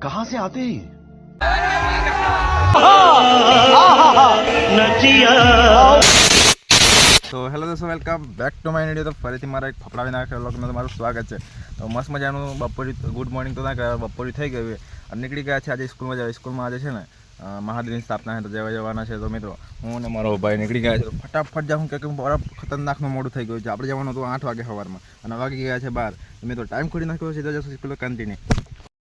कहां से आते हैं તો હેલો દોસ્તો, welcome back to my video. તો ફરીથી મારા એક ફફડા વિના વ્લોગમાં તમારું સ્વાગત છે. તો મસ્ત મજાનું બપોરી ગુડ મોર્નિંગ તો ના કહેવાય, બપોરી થઈ ગયું અને નીકળી ગયા છે આજે સ્કૂલમાં જવા. સ્કૂલમાં આજે છે ને મહાદેવની સ્થાપના છે, તો જવાના છે. તો મિત્રો હું ને મારો ભાઈ નીકળી ગયા છે. તો ફટાફટ જાઉં કે બરાબર ખતરનાકનું મોડું થઈ ગયું છે. આપણે જવાનું હતું 8 વાગે સવારમાં અને વાગી ગયા છે 12. મિત્રો ટાઈમ ખોડી નાખ્યો છે, તો સ્કૂલ કન્ટિન્યુ.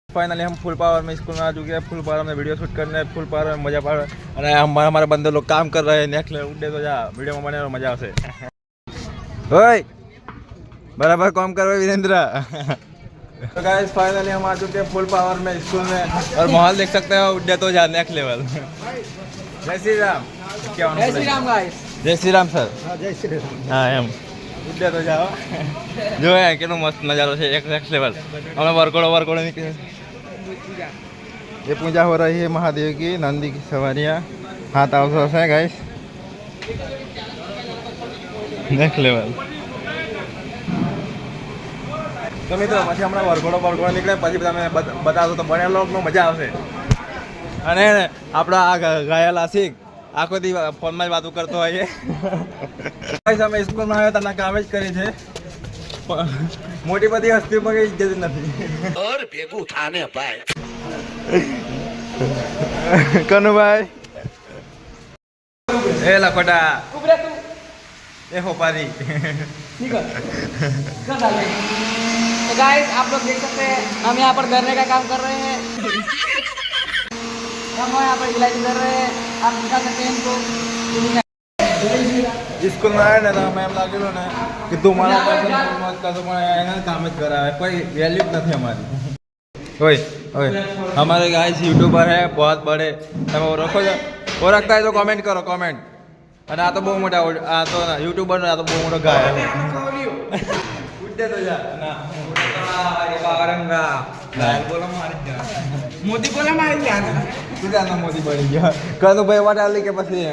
फाइनली हम फुल पावर में स्कूल में आ चुके हैं. फुल पावर में वीडियो शूट करने, फुल पावर में मजा पा रहे हैं. हमारे बंदे लोग काम कर रहे हैं. नेक्स्ट लेवल उड़े तो जा वीडियो में बने मजा आवશે. ओए बराबर काम कर रहे वीरेंद्र. तो गाइस फाइनली हम आ चुके हैं फुल पावर में स्कूल में और माहौल देख सकते हो. उड़े तो जा नेक्स्ट लेवल. जय श्री राम. क्या जय श्री राम गाइस. जय श्री राम सर. जय श्री राम. हाँ एम ઉડે તો જાઓ. જો કેટલો મસ્ત નજારો છે, એક નેક્સ્ટ લેવલ. અમે વરકોડો નીકળે. ये पूजा हो रही है महादेव की. नंदी की सवारियाँ हाथ अवसर है गाइस. Next level. તો મિત્રો પછી હમણાં વરઘોડો નીકળે પછી તમે બતાવો તો બને લોગનો મજા આવશે. અને આપણા આ ગાયેલા શીખ આખો દી ફોનમાં જ વાતો કરતો હોય છે. અમે સ્કૂલમાં આવ્યા હતા કામ જ કરી છે. મોટી બધી હસ્તીઓમાં કઈ ઇજ્જત નથી. ભેગું થાને ભાઈ. કનુભાઈ ए लखोटा ए होपारी. तो गाइस आप लोग देख सकते हैं हम यहाँ पर धरने का काम कर रहे हैं. हम यहाँ पर इलाज कर रहे हैं. आप दिखा सकते हैं इनको. स्कूल में आया ना मैम लागेलो ने कि तुम्हारा पर्सन मत का तो एना काम જ કરાવે. કોઈ વેલ્યુ જ નથી અમારી. ओए ओए हमारे गाइस यूट्यूबर है बहुत बड़े. તમે ઓળખો છો? ઓળખતા હોય તો કમેન્ટ કરો કમેન્ટ. અને આ તો બહુ મોટા આ તો યુટ્યુબર આ તો બહુ મોટો ગાય છે. ઉડે તો જા ના બારંગા લાલ બોલો મારી જા મોદી બોલે મારી જા તું જાનો મોદી બની ગયો. કનુ ભાઈ વાટાલી કે પછી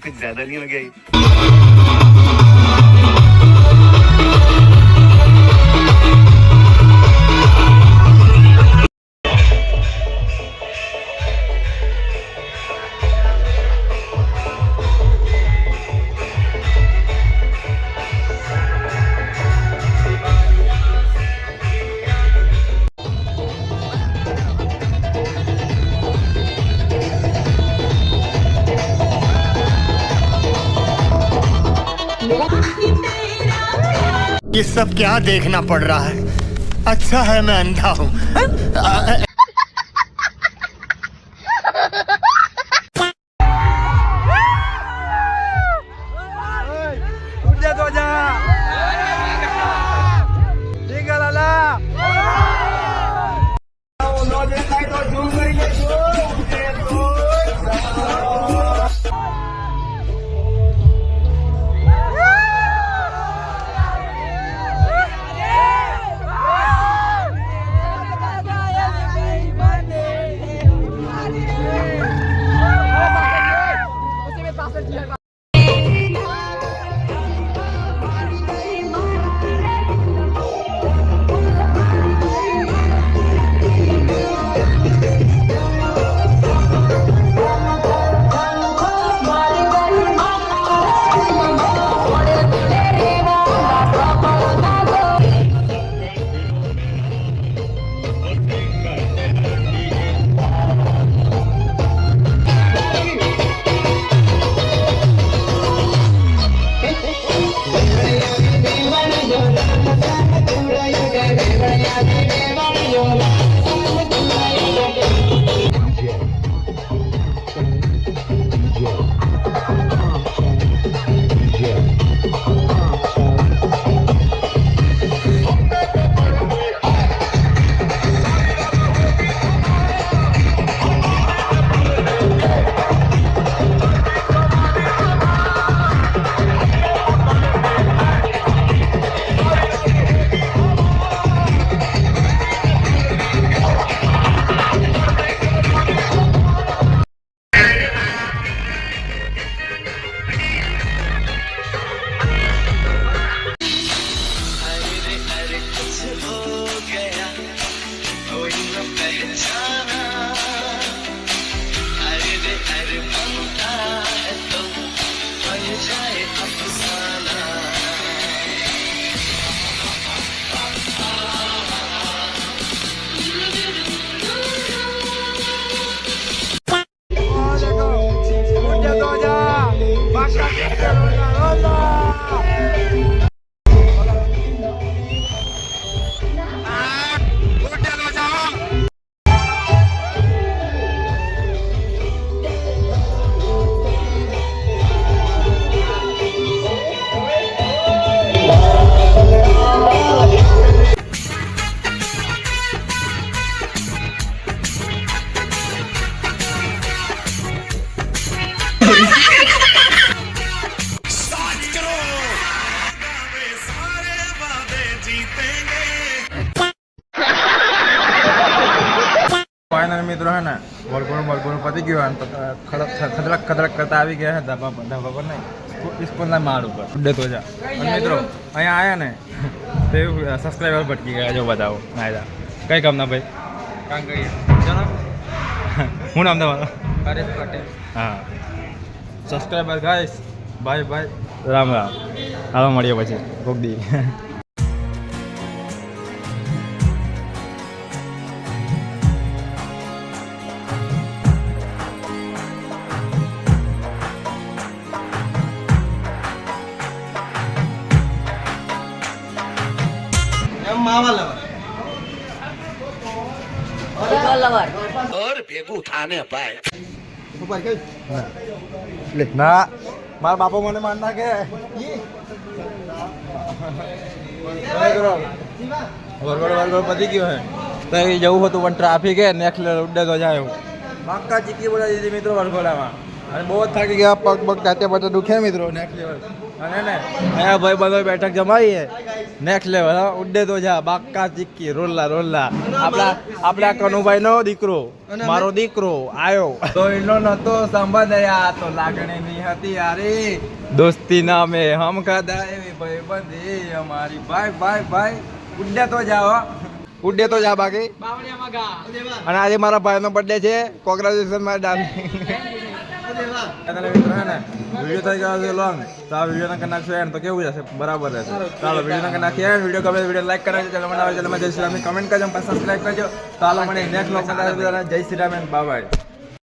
कुछ ज्यादा नहीं हो गया. ये सब क्या देखना पड़ रहा है. अच्छा है मैं अंधा हूँ. ઉડે તો જા. ટીકા લાલા ફાઇનલ મિત્રો હે ને વરઘોડું પતી ગયું તો ખદરક કરતા આવી ગયા હે ધાબા પર નહીં સ્કૂલના માળ ઉપર ઉડે તો જા અને મિત્રો અહીંયા આવ્યા ને તે સબસ્ક્રાઈબર ભટકી ગયા જો બતાવો ના કઈ કામના ભાઈ કામ કરીએ ચલો હું નામ તમારું હરેશ પટેલ હા સબસ્ક્રાઈબર ગાઈસ ભાઈ રામ હાલો મળીએ પછી કોક દી और भेगू थाने पाए ના મારા બાપો મને માર નાખે વરઘોડ પતી ગયો હે તો જવું હતું પણ ટ્રાફિક હે નેક્સ્ટ ઉડે તો જાય બાકા ચીકી બોલા દીધી મિત્રો વરઘોડામાં અને બહુ જ થાકી ગયા પગ તાતે પતે દુખે મિત્રો નેક્સ્ટ લેવલ અને ને અહીંયા ભાઈ બંધો બેઠક જમાવી હે નેક્સ્ટ લેવલ હા ઉડે તો જા બાકા ચીકી રોલા આપણા કનુભાઈ નો દીકરો મારો દીકરો આયો તો એનો નતો સંબંધયા તો લાગણીની હતી યારે દોસ્તી નામે હમ ખાધા એવી ભાઈબંધી અમારી ભાઈ ઉડે તો જાઓ ઉડે તો જા બાકી અને આજે મારા ભાઈનો બર્થડે છે કોંગ્રેચ્યુલેશન મારા ડાર્લિંગ મિત્રો હે ને વિડીયો થઈ ગયો છે લોંગ તો આ વિડીયો ના નાખશો એન્ડ તો કેવું જશે બરાબર રહેશે ચાલો વિડીયો ના નાખીએ વિડીયો ગમે વિડીયો લાઈક કરજો ચેનલ બનાવો ચેનલમાં જય શ્રી રામ કમેન્ટ કરજો સબસ્ક્રાઇબ કરજો ચાલો મને નેક્સ્ટ લોગ જય શ્રી રામ બાય બાય